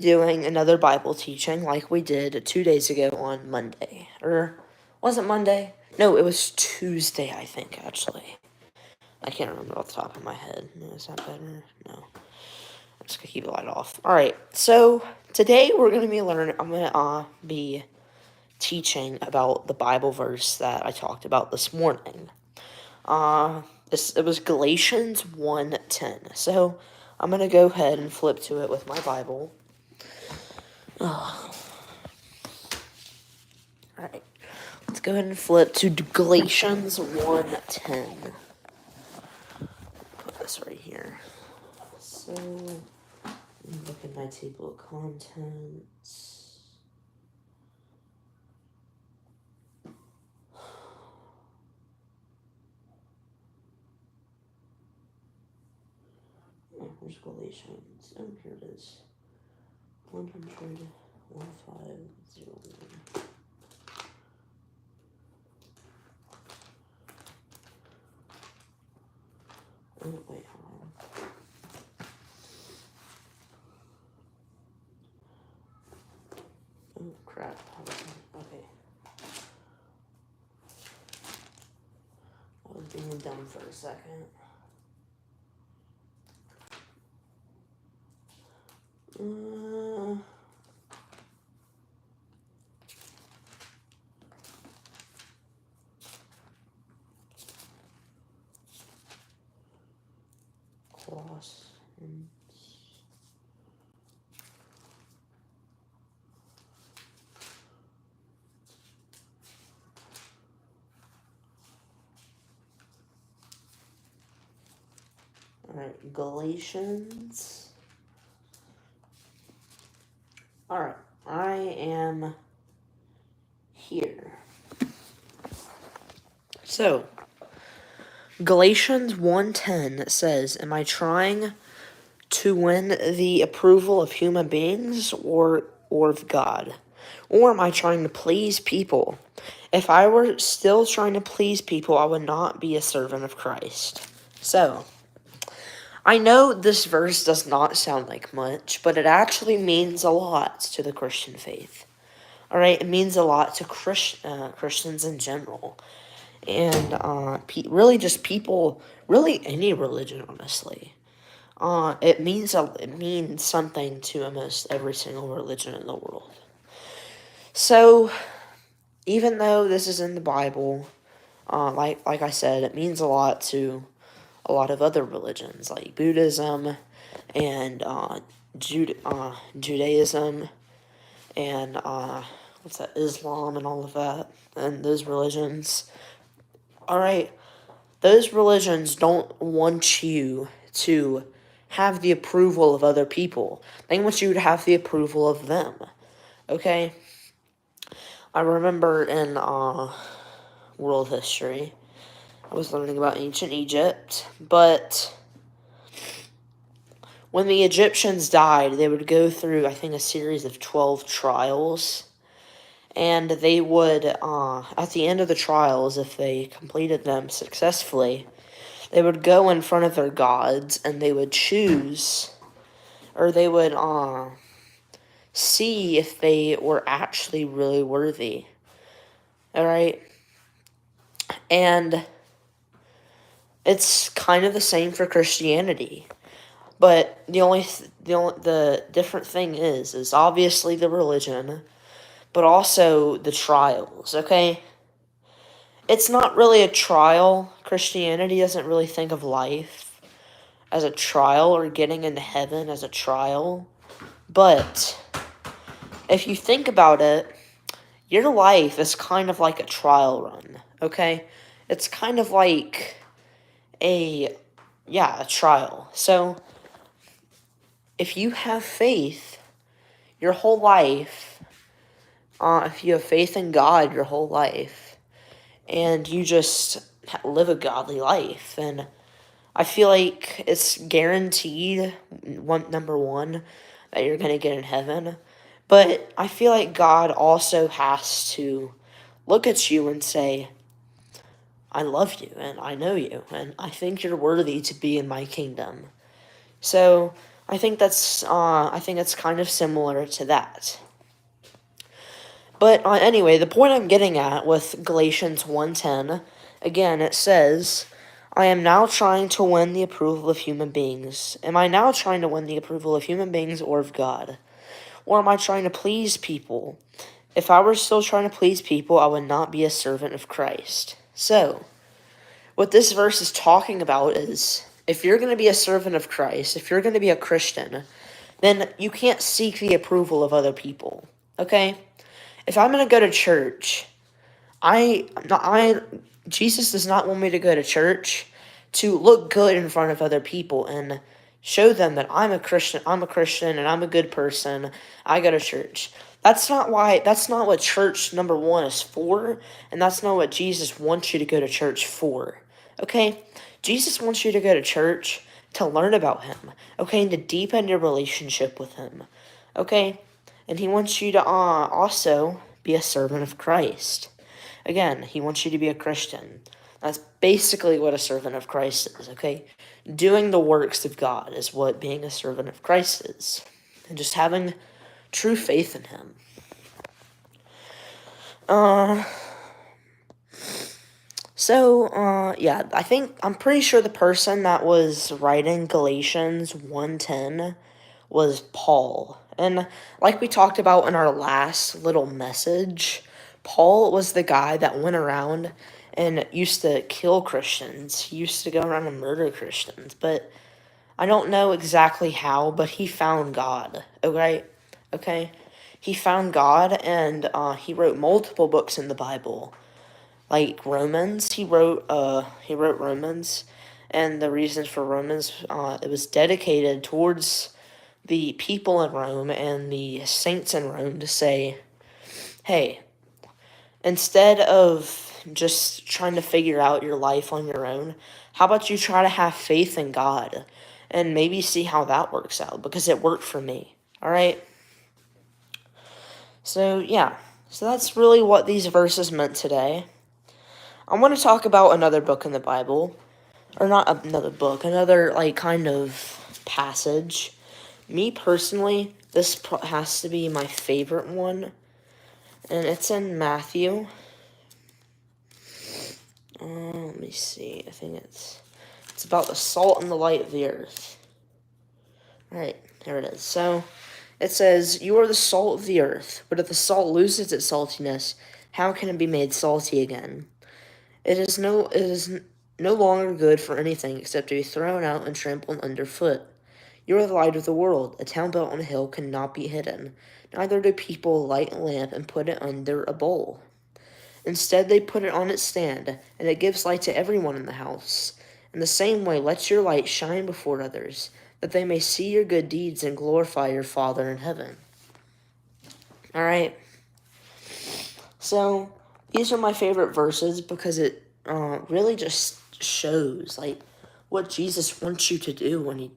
doing another Bible teaching like we did 2 days ago on Monday. Or was it Monday? No, it was Tuesday, I think, actually. I can't remember off the top of my head. Is that better? No. I'm just gonna keep the light off. Alright, so today we're gonna be I'm gonna be teaching about the Bible verse that I talked about this morning. It was Galatians 1:10. So I'm gonna go ahead and flip to it with my Bible. Alright, let's go ahead and flip to Galatians 1:10. Put this right here. So, look at my table of contents. Where's Galatians? Oh, here it is. 100, 1501. Oh, wait, hold on. Oh, crap. Okay. I was being dumb for a second. Colossians. Alright, Galatians. Alright, I am here. So, Galatians 1:10 says, "Am I trying to win the approval of human beings or of God? Or am I trying to please people? If I were still trying to please people, I would not be a servant of Christ." So, I know this verse does not sound like much, but it actually means a lot to the Christian faith. Alright, it means a lot to Christians in general. And really just people, really any religion, honestly. It means something to almost every single religion in the world. So, even though this is in the Bible, like I said, it means a lot to a lot of other religions like Buddhism and Judaism and Islam and all of that, and those religions. Alright, those religions don't want you to have the approval of other people. They want you to have the approval of them. Okay? I remember in world history, I was learning about ancient Egypt, but when the Egyptians died, they would go through, I think, a series of 12 trials. And they would, at the end of the trials, if they completed them successfully, they would go in front of their gods and they would choose, or they would see if they were actually really worthy. Alright? And it's kind of the same for Christianity. But the different thing is obviously the religion, but also the trials, okay? It's not really a trial. Christianity doesn't really think of life as a trial or getting into heaven as a trial. But if you think about it, your life is kind of like a trial run, okay? It's kind of like a trial. So, if you have faith your whole life, if you have faith in God your whole life, and you just live a godly life, and I feel like it's guaranteed, number one, that you're going to get in heaven. But I feel like God also has to look at you and say, I love you, and I know you, and I think you're worthy to be in my kingdom. So, I think that's kind of similar to that. But anyway, the point I'm getting at with Galatians 1:10, again, it says, I am now trying to win the approval of human beings. Am I now trying to win the approval of human beings or of God? Or am I trying to please people? If I were still trying to please people, I would not be a servant of Christ. So, what this verse is talking about is, if you're going to be a servant of Christ, if you're going to be a Christian, then you can't seek the approval of other people. Okay? If I'm going to go to church, Jesus does not want me to go to church to look good in front of other people and show them that I'm a Christian and I'm a good person. I go to church. That's not what church number one is for, and that's not what Jesus wants you to go to church for. Okay? Jesus wants you to go to church to learn about him, okay, and to deepen your relationship with him. Okay? And he wants you to also be a servant of Christ. Again, he wants you to be a Christian. That's basically what a servant of Christ is, okay? Doing the works of God is what being a servant of Christ is. And just having true faith in him. Yeah, I'm pretty sure the person that was writing Galatians 1:10 was Paul. And like we talked about in our last little message, Paul was the guy that went around and used to kill Christians. He used to go around and murder Christians. But I don't know exactly how, but he found God. Okay? He found God, and he wrote multiple books in the Bible. Like Romans, he wrote Romans, and the reason for Romans, it was dedicated towards the people in Rome and the saints in Rome to say, hey, instead of just trying to figure out your life on your own, how about you try to have faith in God and maybe see how that works out, because it worked for me. All right? So that's really what these verses meant today. I want to talk about another book in the Bible, or not another book, another kind of passage. Me personally, this has to be my favorite one, and it's in Matthew. Let me see. I think it's about the salt and the light of the earth. Right, there it is. So, it says, "You are the salt of the earth, but if the salt loses its saltiness, how can it be made salty again? It is no longer good for anything except to be thrown out and trampled underfoot. You are the light of the world. A town built on a hill cannot be hidden. Neither do people light a lamp and put it under a bowl. Instead, they put it on its stand, and it gives light to everyone in the house. In the same way, let your light shine before others, that they may see your good deeds and glorify your Father in heaven." All right. So, these are my favorite verses because it really just shows what Jesus wants you to do when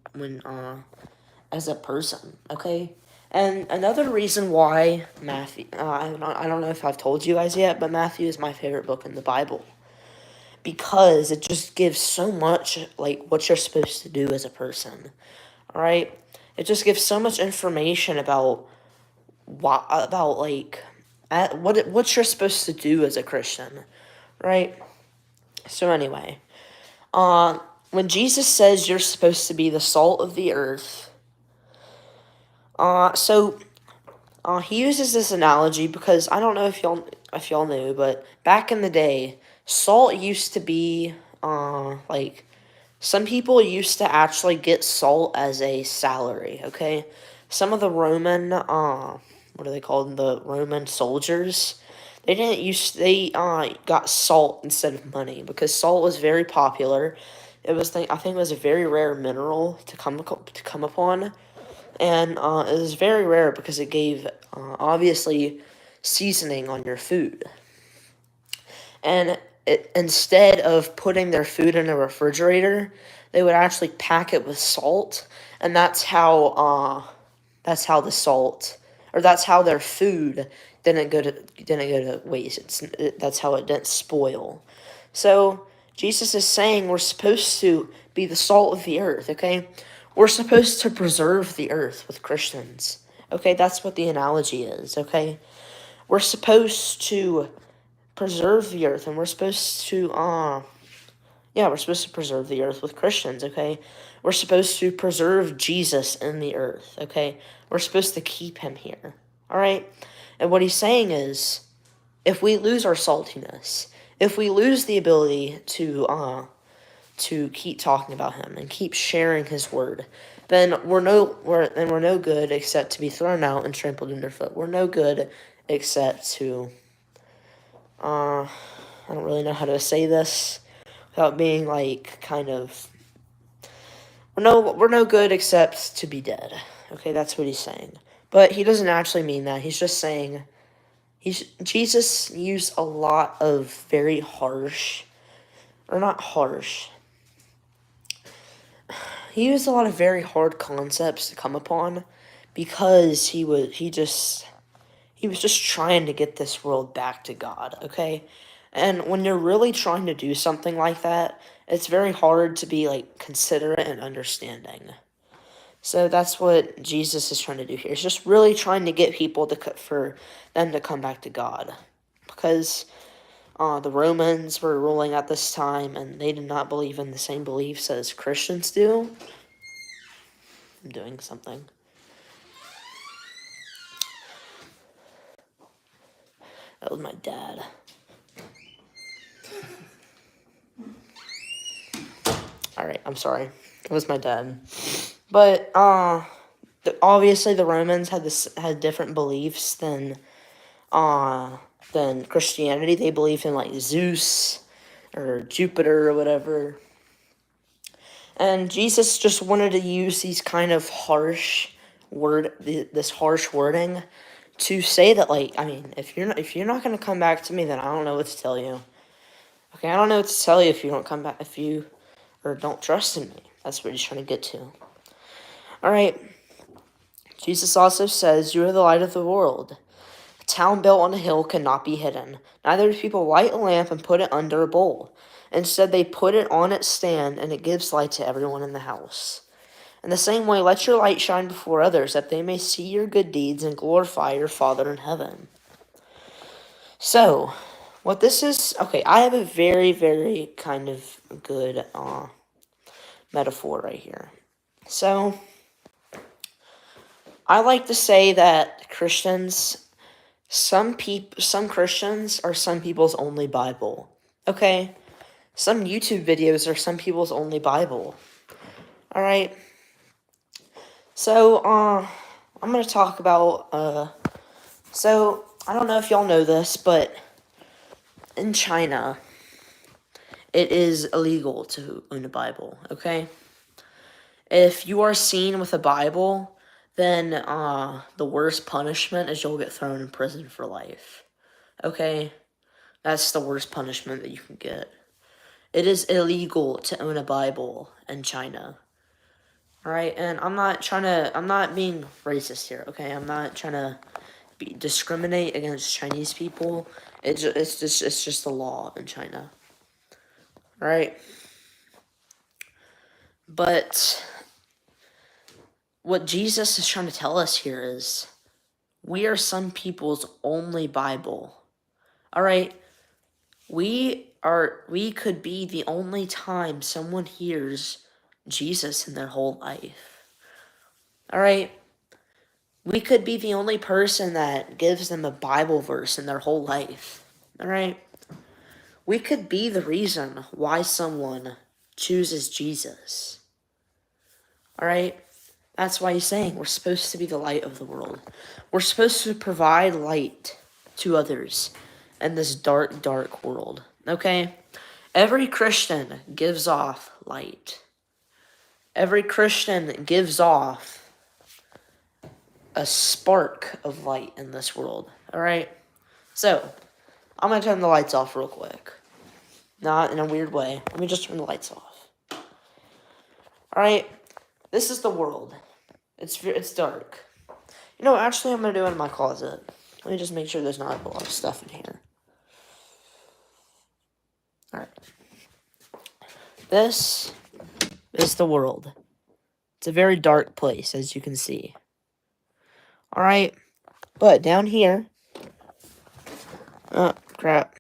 as a person. Okay. And another reason why Matthew, I don't know if I've told you guys yet, but Matthew is my favorite book in the Bible, because it just gives so much what you're supposed to do as a person. All right, it just gives so much information about what you're supposed to do as a Christian, right? So anyway, when Jesus says you're supposed to be the salt of the earth, he uses this analogy because I don't know if y'all knew, but back in the day, salt used to be some people used to actually get salt as a salary. Okay, some of the Roman what are they called? The Roman soldiers. They got salt instead of money because salt was very popular. I think it was a very rare mineral to come upon. And it was very rare because it gave, obviously, seasoning on your food. And instead of putting their food in a refrigerator, they would actually pack it with salt, and that's how the salt, or that's how their food didn't go to waste. That's how it didn't spoil. So Jesus is saying we're supposed to be the salt of the earth. Okay, We're supposed to preserve the earth with Christians. Okay, that's what the analogy is, okay? We're supposed to preserve the earth, and we're supposed to, we're supposed to preserve the earth with Christians, okay? We're supposed to preserve Jesus in the earth, okay? We're supposed to keep him here, all right? And what he's saying is, if we lose our saltiness, if we lose the ability to keep talking about him and keep sharing his word, then we're no good except to be thrown out and trampled underfoot. We're no good except to I don't really know how to say this without being like kind of we're no good except to be dead. Okay, that's what he's saying. But he doesn't actually mean that. He's just saying Jesus used a lot of very harsh, or not harsh. He used a lot of very hard concepts to come upon because he was just trying to get this world back to God, okay? And when you're really trying to do something like that, it's very hard to be like considerate and understanding. So that's what Jesus is trying to do here. He's just really trying to get people for them to come back to God, because the Romans were ruling at this time, and they did not believe in the same beliefs as Christians do. I'm doing something. That was my dad. Alright, I'm sorry. It was my dad. But, obviously the Romans had different beliefs than Christianity. They believed in, like, Zeus or Jupiter or whatever. And Jesus just wanted to use these kind of this harsh wording to say that, like, I mean, if you're not going to come back to me, then I don't know what to tell you. Okay, I don't know what to tell you if you don't come back, or don't trust in me. That's what he's trying to get to. Alright. Jesus also says, "You are the light of the world. A town built on a hill cannot be hidden. Neither do people light a lamp and put it under a bowl. Instead, they put it on its stand, and it gives light to everyone in the house. In the same way, let your light shine before others, that they may see your good deeds and glorify your Father in heaven." So, what this is, okay, I have a very, very kind of good metaphor right here. So, I like to say that some Christians are some people's only Bible. Okay? Some YouTube videos are some people's only Bible. Alright? So, I'm gonna talk about, so, I don't know if y'all know this, but in China, it is illegal to own a Bible, okay? If you are seen with a Bible, then the worst punishment is you'll get thrown in prison for life. Okay? That's the worst punishment that you can get. It is illegal to own a Bible in China. Alright? And I'm not being racist here, okay? I'm not trying to discriminate against Chinese people. It's just the law in China. Right? But what Jesus is trying to tell us here is we are some people's only Bible. Alright? We could be the only time someone hears Jesus in their whole life. Alright? We could be the only person that gives them a Bible verse in their whole life. Alright? We could be the reason why someone chooses Jesus. Alright? That's why he's saying we're supposed to be the light of the world. We're supposed to provide light to others in this dark, dark world. Okay? Every Christian gives off light. Every Christian gives off a spark of light in this world. Alright? So, I'm going to turn the lights off real quick. Not in a weird way. Let me just turn the lights off. Alright? This is the world. It's dark. You know, actually, I'm going to do it in my closet. Let me just make sure there's not a lot of stuff in here. Alright. This is the world. It's a very dark place, as you can see. Alright, but down here... Oh, crap.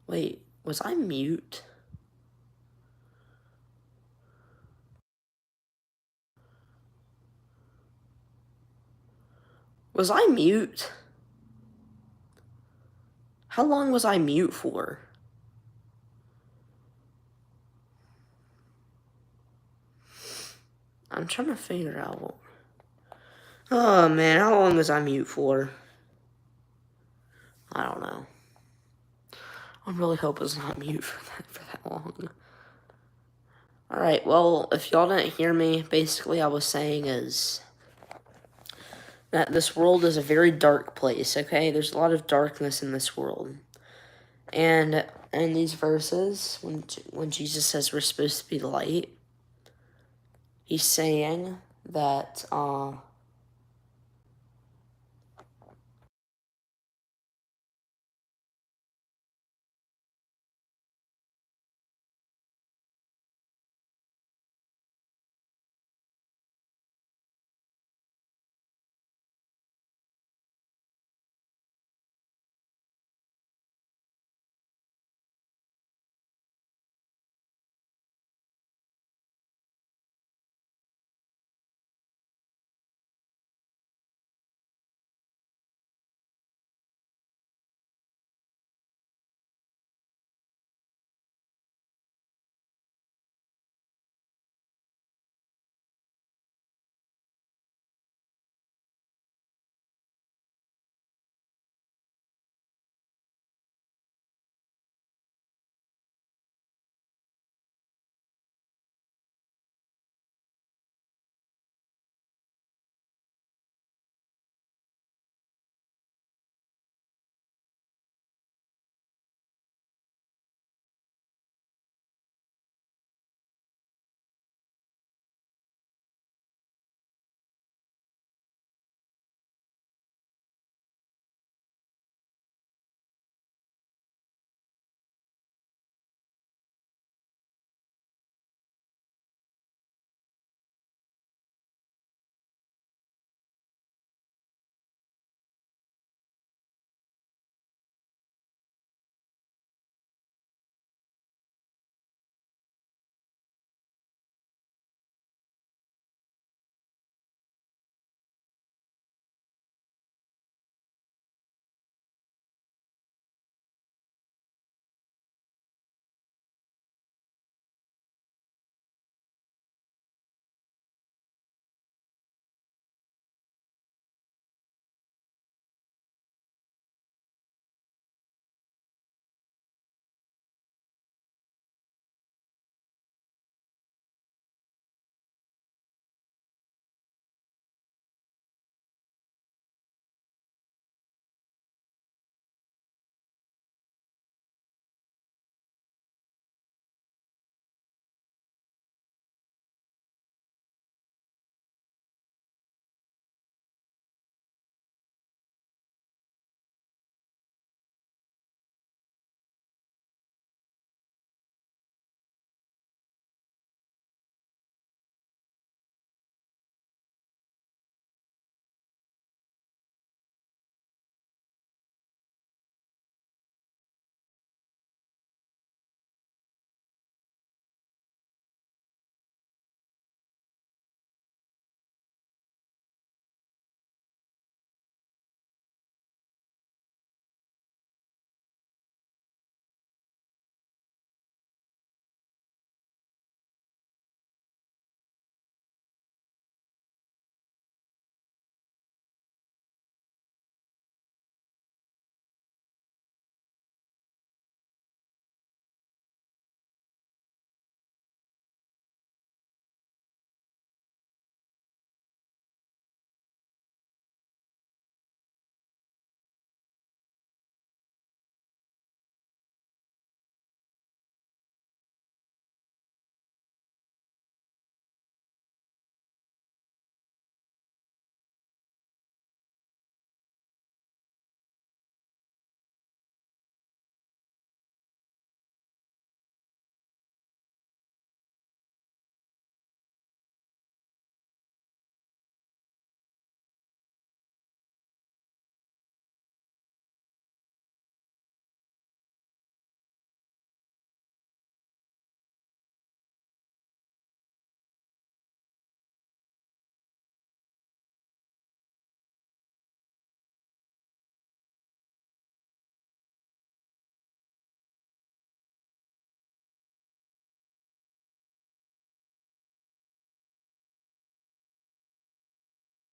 Wait, was I mute? Was I mute? How long was I mute for? I'm trying to figure out. Oh man, how long was I mute for? I don't know. I really hope it's not mute for that long. Alright, well, if y'all didn't hear me, basically I was saying is that this world is a very dark place, okay? There's a lot of darkness in this world. And in these verses, when Jesus says we're supposed to be light, he's saying that